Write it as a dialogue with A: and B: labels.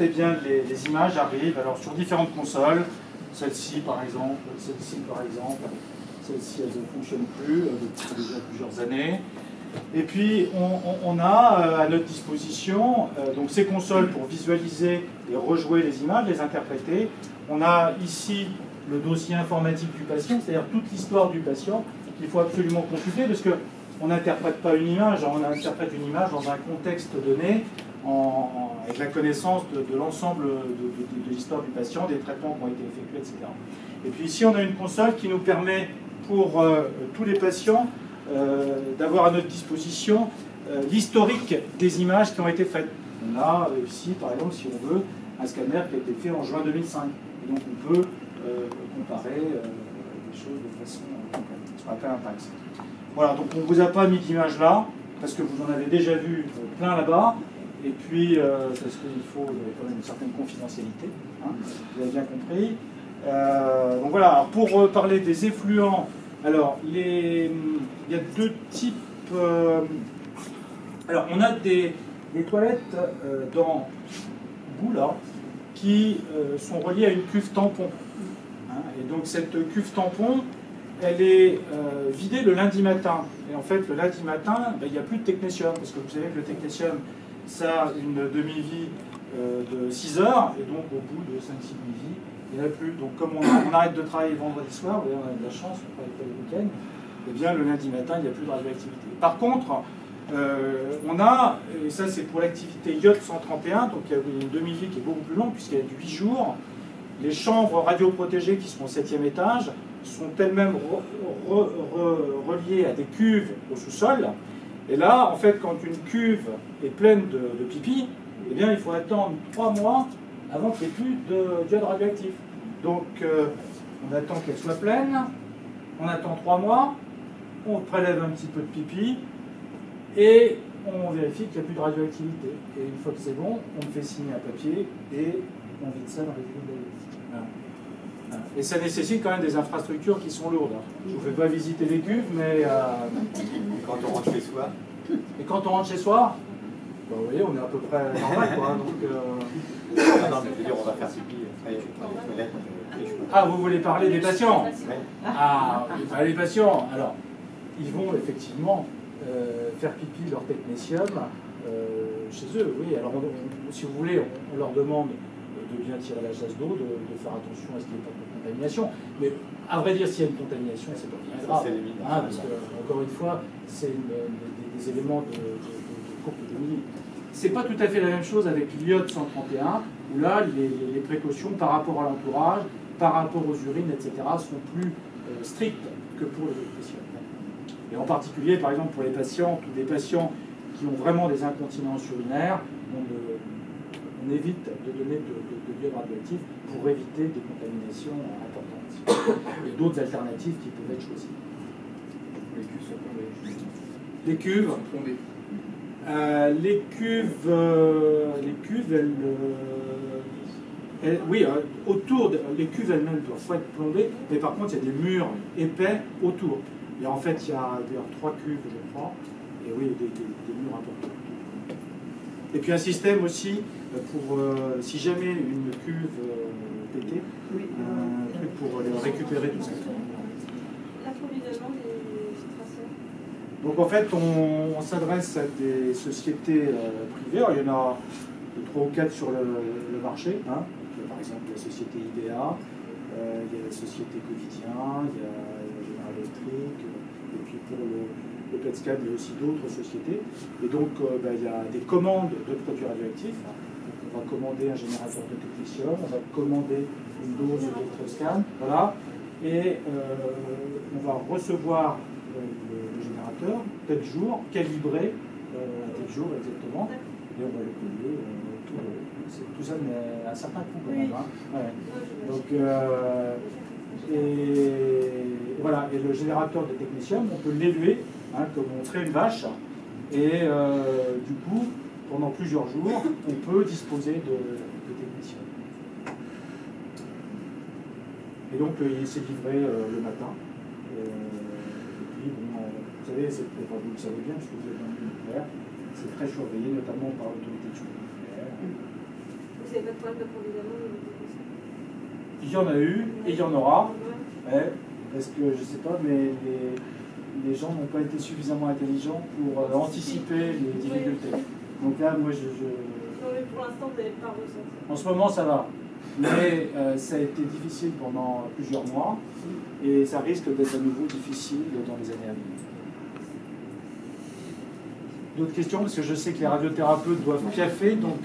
A: eh bien, les images arrivent alors, sur différentes consoles. Celle-ci, par exemple, celle-ci, elles ne fonctionnent plus depuis déjà plusieurs années. Et puis, on a à notre disposition donc ces consoles pour visualiser et rejouer les images, les interpréter. On a ici le dossier informatique du patient, c'est-à-dire toute l'histoire du patient qu'il faut absolument consulter, parce qu'on n'interprète pas une image, on interprète une image dans un contexte donné, avec la connaissance de l'ensemble de l'histoire du patient, des traitements qui ont été effectués, etc. Et puis ici, on a une console qui nous permet, pour tous les patients, d'avoir à notre disposition l'historique des images qui ont été faites. On a ici, par exemple, si on veut, un scanner qui a été fait en juin 2005. Et donc on peut comparer les choses de façon complète, ce qu'on appelle un PAX. Voilà, donc on ne vous a pas mis d'image là, parce que vous en avez déjà vu plein là-bas, et puis parce qu'il faut quand même une certaine confidentialité, hein, vous avez bien compris. Donc voilà, alors pour parler des effluents, alors il y a deux types. Alors on a des toilettes dans bout là, qui sont reliées à une cuve tampon. Hein, et donc cette cuve tampon, elle est vidée le lundi matin. Et en fait, le lundi matin, il n'y a plus de technétium, parce que vous savez que le technétium, ça a une demi-vie de 6 heures, et donc au bout de 5-6 demi-vies, il n'y en a plus. Donc comme on arrête de travailler le vendredi soir, on a de la chance, on ne travaille pas le week-end, et bien le lundi matin, il n'y a plus de radioactivité. Par contre, on a, et ça c'est pour l'activité iode 131, donc il y a une demi-vie qui est beaucoup plus longue, puisqu'elle est de 8 jours. Les chambres radioprotégées qui sont au 7e étage sont elles-mêmes reliées à des cuves au sous-sol. Et là, en fait, quand une cuve est pleine de pipi, eh bien, il faut attendre 3 mois avant qu'il n'y ait plus d'iode radioactif. Donc, on attend qu'elle soit pleine, on attend 3 mois, on prélève un petit peu de pipi, et on vérifie qu'il n'y a plus de radioactivité. Et une fois que c'est bon, on fait signer un papier et on vide ça dans les cuves d'ailleurs. Voilà. Et ça nécessite quand même des infrastructures qui sont lourdes. Je ne vous fais pas visiter les cuves, mais...
B: Quand on rentre chez soi.
A: Et quand on rentre chez soi, bah, vous voyez, on est à peu près normal, quoi. Donc,
B: non, mais je veux dire, on va faire pipi après dans les toilettes.
A: Ah, vous voulez parler des patients? Ah, vous parlez des patients. Alors, ils vont effectivement faire pipi leur technétium chez eux, oui. Alors, si vous voulez, on leur demande de bien tirer la chasse d'eau, de faire attention à ce qu'il n'y ait pas de contamination. Mais à vrai dire, s'il y a une contamination, c'est pas bien grave. Hein, parce que, encore une fois, c'est des éléments de courte demi. C'est pas tout à fait la même chose avec l'iode 131, où là, les précautions par rapport à l'entourage, par rapport aux urines, etc., sont plus strictes que pour les dépressions. Et en particulier, par exemple, pour les patients, tous les patients qui ont vraiment des incontinences urinaires, on évite de donner de l'iode radioactif pour éviter des contaminations importantes. Il y a d'autres alternatives qui peuvent être choisies.
C: Les cuves sont tombées.
A: Les cuves
C: sont tombées.
A: Les cuves, oui, autour, les cuves elles-mêmes doivent pas être plombées, mais par contre, il y a des murs épais autour. Et en fait, il y a d'ailleurs 3 cuves, je crois, et oui, des murs importants. Et puis un système aussi pour, si jamais une cuve pétait, un truc pour récupérer tout ça.
D: L'approvisionnement des traceurs.
A: Donc en fait, on s'adresse à des sociétés privées. Alors, il y en a 3 ou 4 sur le marché. Hein. Donc, par exemple, la société IDEA, il y a la société Covidien, il y a General Electric, et puis pour le PET-scan, il y a aussi d'autres sociétés. Et donc, il y a des commandes de produits radioactifs. Donc, on va commander un générateur de technétium, on va commander une dose d'électroscan, voilà. Et on va recevoir le générateur, tel jour, calibré, tel jour exactement, et on va le payer tout ça, mais à un certain coût quand même. Hein. Ouais. Donc, et voilà, et le générateur de technétium, on peut l'élever, hein, comme on ferait une vache, et du coup, pendant plusieurs jours, on peut disposer de technétium. Et donc, il s'est livré le matin. Et puis, bon, vous savez, vous le savez bien, puisque vous êtes dans le nucléaire, c'est très surveillé, notamment par l'autorité de sûreté nucléaire.
D: Vous n'avez pas de problème d'approvisionnement au niveau des concerts.
A: Il y en a eu et il y en aura.
D: Ouais.
A: Ouais, parce que je sais pas, mais les gens n'ont pas été suffisamment intelligents pour anticiper les difficultés. Donc là, moi,
D: Non, mais pour l'instant, vous n'avez pas ressenti.
A: en ce moment, ça va. Mais ça a été difficile pendant plusieurs mois et ça risque d'être à nouveau difficile dans les années à venir. D'autres questions? Parce que je sais que les radiothérapeutes doivent piaffer, donc...